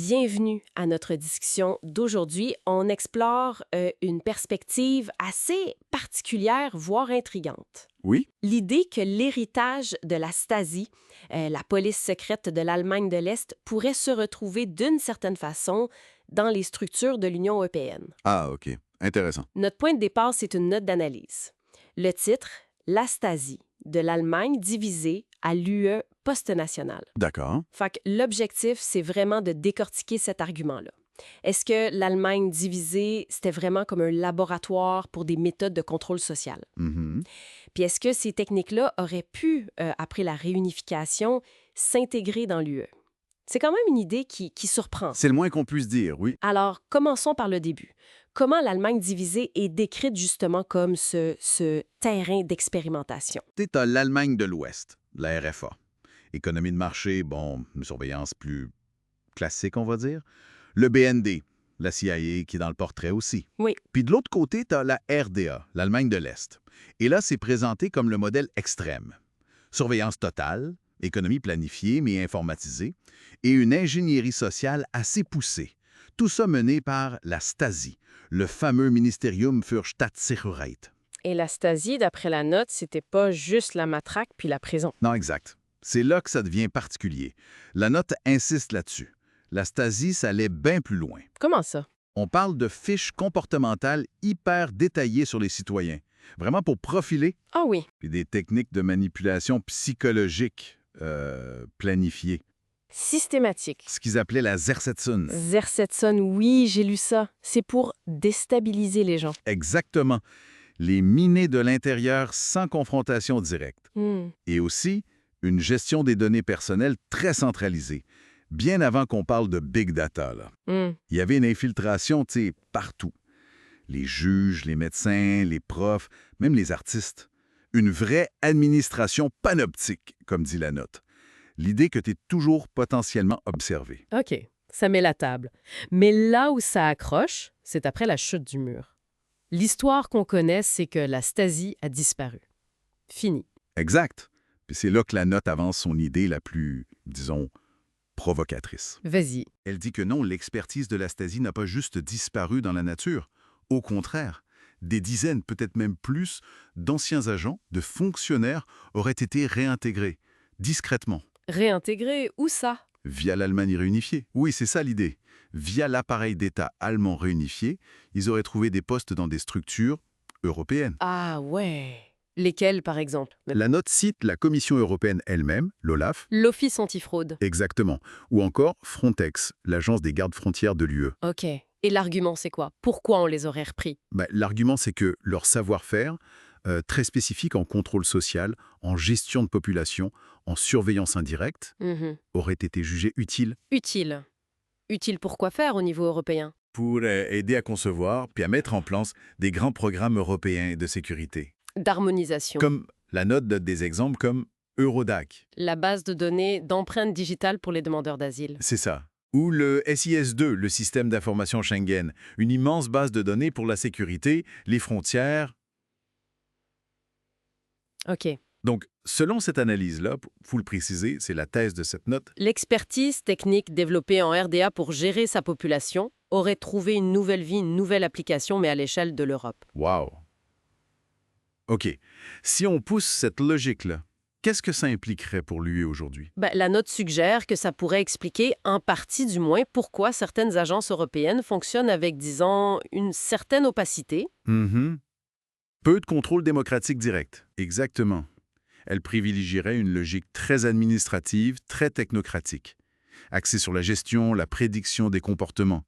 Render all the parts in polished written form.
Bienvenue à notre discussion d'aujourd'hui. On explore une perspective assez particulière, voire intrigante. Oui, L'idée que l'héritage de la Stasi, la police secrète de l'Allemagne de l'Est, pourrait se retrouver d'une certaine façon dans les structures de l'Union européenne. ah ok, intéressant. Notre point de départ, c'est une note d'analyse. Le titre, La Stasi, de l'Allemagne divisée à l'UE post-nationale. D'accord. Fait que l'objectif, c'est vraiment de décortiquer cet argument-là. Est-ce que l'Allemagne divisée, c'était vraiment comme un laboratoire pour des méthodes de contrôle social? Mhm. Puis est-ce que ces techniques-là auraient pu, après la réunification, s'intégrer dans l'UE? C'est quand même une idée qui surprend. C'est le moins qu'on puisse dire, oui. Alors, commençons par le début. Comment l'Allemagne divisée est décrite justement comme ce terrain d'expérimentation? C'est l'Allemagne de l'Ouest, la RFA. Économie de marché, bon, une surveillance plus classique, on va dire. Le BND, la CIA qui est dans le portrait aussi. Oui. Puis de l'autre côté, tu as la RDA, l'Allemagne de l'Est. Et là, c'est présenté comme le modèle extrême. Surveillance totale, économie planifiée mais informatisée, et une ingénierie sociale assez poussée. Tout ça mené par la Stasi, le fameux Ministerium für Staatssicherheit. Et la Stasi, d'après la note, c'était pas juste la matraque puis la prison. Non, exact. C'est là que ça devient particulier. La note insiste là-dessus. La Stasi, ça allait bien plus loin. Comment ça? On parle de fiches comportementales hyper détaillées sur les citoyens, vraiment pour profiler, Ah oui. puis des techniques de manipulation psychologique planifiées, Systématique. ce qu'ils appelaient la Zersetzung. Zersetson, oui, j'ai lu ça. C'est pour déstabiliser les gens. Exactement. Les miner de l'intérieur sans confrontation directe. Hmm. Et aussi, une gestion des données personnelles très centralisée, bien avant qu'on parle de big data, là. Hmm. Il y avait une infiltration, tu sais, partout. Les juges, les médecins, les profs, même les artistes. Une vraie administration panoptique, comme dit la note. L'idée que tu es toujours potentiellement observé. OK, ça met la table. Mais là où ça accroche, c'est après la chute du mur. L'histoire qu'on connaît, c'est que la Stasi a disparu. Fini. Exact. Puis c'est là que la note avance son idée la plus, disons, provocatrice. Vas-y. Elle dit que non, l'expertise de la Stasi n'a pas juste disparu dans la nature. Au contraire, des dizaines, peut-être même plus, d'anciens agents, de fonctionnaires auraient été réintégrés, discrètement, Réintégrer, où ça? via l'Allemagne réunifiée. Oui, c'est ça l'idée. Via l'appareil d'État allemand réunifié, ils auraient trouvé des postes dans des structures européennes. Ah ouais. Lesquels, par exemple? La note cite la Commission européenne elle-même, l'OLAF, L'Office antifraude. exactement, ou encore Frontex, l'agence des gardes-frontières de l'UE. OK. Et l'argument, c'est quoi? Pourquoi on les aurait repris? L'argument, c'est que leur savoir-faire, très spécifique en contrôle social, en gestion de population, en surveillance indirecte, Mhm. aurait été jugé utile Utile. Utile pour quoi faire au niveau européen? pour aider à concevoir puis à mettre en place des grands programmes européens de sécurité. D'harmonisation. Comme la note donne des exemples comme Eurodac, La base de données d'empreintes digitales pour les demandeurs d'asile. c'est ça. Ou le SIS2, le système d'information Schengen, une immense base de données pour la sécurité, les frontières. OK. Donc, selon cette analyse-là, faut le préciser, c'est la thèse de cette note, L'expertise technique développée en RDA pour gérer sa population aurait trouvé une nouvelle vie, une nouvelle application, mais à l'échelle de l'Europe. wow. OK. Si on pousse cette logique-là, qu'est-ce que ça impliquerait pour l'UE aujourd'hui? La note suggère que ça pourrait expliquer, en partie du moins, pourquoi certaines agences européennes fonctionnent avec, disons, une certaine opacité. Mhm. Peu de contrôle démocratique direct. Exactement. Elle privilégierait une logique très administrative, très technocratique, axée sur la gestion, la prédiction des comportements,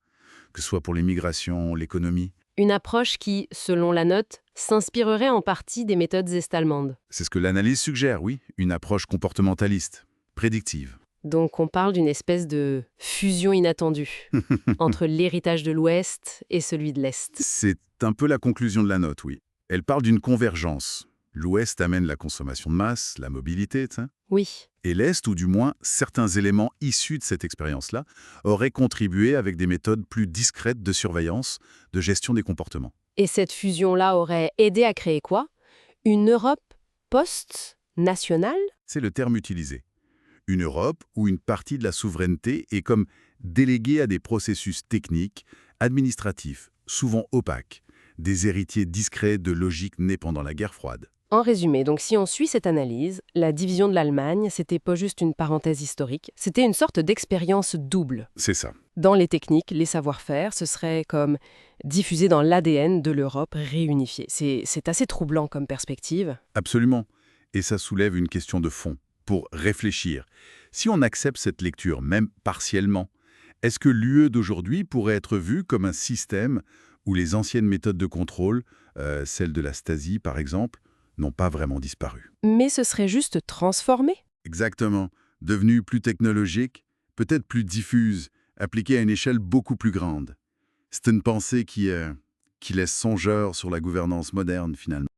que ce soit pour l'immigration, l'économie. Une approche qui, selon la note, s'inspirerait en partie des méthodes est-allemandes. C'est ce que l'analyse suggère, oui, une approche comportementaliste, prédictive. Donc on parle d'une espèce de fusion inattendue entre l'héritage de l'Ouest et celui de l'Est. C'est un peu la conclusion de la note, oui. Elle parle d'une convergence. L'Ouest amène la consommation de masse, la mobilité, Oui. et l'Est, ou du moins certains éléments issus de cette expérience-là, auraient contribué avec des méthodes plus discrètes de surveillance, de gestion des comportements. Et cette fusion-là aurait aidé à créer quoi? Une Europe post-nationale? C'est le terme utilisé. Une Europe où une partie de la souveraineté est comme déléguée à des processus techniques, administratifs, souvent opaques, des héritiers discrets de logiques nées pendant la guerre froide. En résumé, donc si on suit cette analyse, la division de l'Allemagne, c'était pas juste une parenthèse historique, c'était une sorte d'expérience double. C'est ça. Dans les techniques, les savoir-faire, ce serait comme diffusé dans l'ADN de l'Europe réunifiée. C'est assez troublant comme perspective. Absolument. Et ça soulève une question de fond, pour réfléchir. Si on accepte cette lecture, même partiellement, est-ce que l'UE d'aujourd'hui pourrait être vue comme un système où les anciennes méthodes de contrôle, celles de la Stasi par exemple, n'ont pas vraiment disparu? Mais ce serait juste transformé. Exactement. Devenue plus technologique, peut-être plus diffuse, appliquée à une échelle beaucoup plus grande. C'est une pensée qui laisse songeur sur la gouvernance moderne finalement.